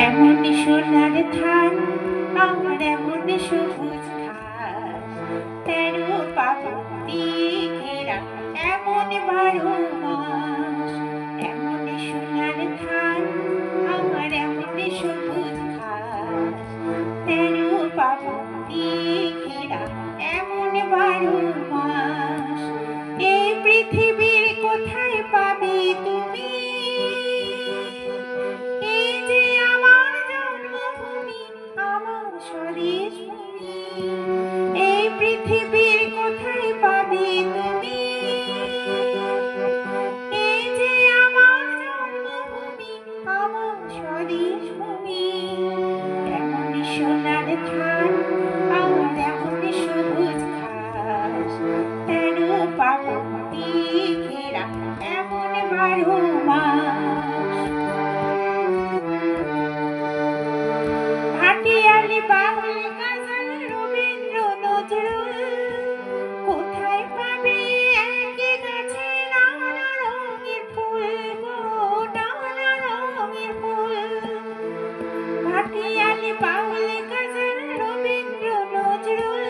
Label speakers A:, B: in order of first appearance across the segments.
A: এমন সোনার ধান আমার এমন সবুজ ঘাস, ১৩ পাবন্দি ঘেরা এমন ১২ মাস। এমন সোনার ধান আমার এমন সবুজ ঘাস, ১৩ পাবন্দি ঘেরা এমন ১২ মাস। এই পৃথিবীর কোথায় পাবে তুমি, এই যে আমার জন্মভূমি, আমার স্বদেশ ভূমি। এই পৃথিবীর কোথায় পাবে তুমি, এই যে আমার জন্মভূমি, আমার স্বদেশ ভূমি। এমন সোনার ধান আমার এমন সবুজ ঘাস, ১৩ পাবন্দি ঘেরা এমন ১২ মাস। ভাটিয়ালি বাউল গজল রবীন্দ্র নজরুল, কোথায় পাবে একই গাছে নানা রঙের ফুল গো, নানা রঙের ফুল। ভাটিয়ালি বাউল গজল রবীন্দ্র নজরুল,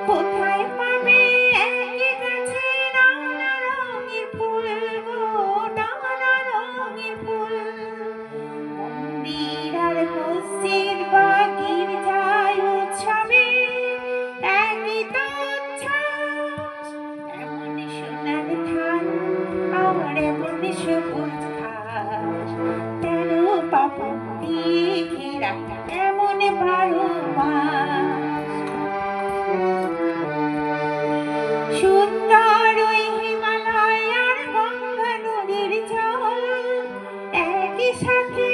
A: কোথায় পাবে একই গাছে নানা রঙের ফুল গো, নানা রঙের ফুল। মন্দির আর মসজিদ বা গির্জায় উৎসবে একই তো উচ্ছ্বাস। এমন সোনার ধান আমার এমন সবুজ ঘাস, ১৩ পাবন্দি ঘেরা এমন ১২ মাস। সুন্দর ওই হিমালয় আর গঙ্গা নদীর জল একই সাথে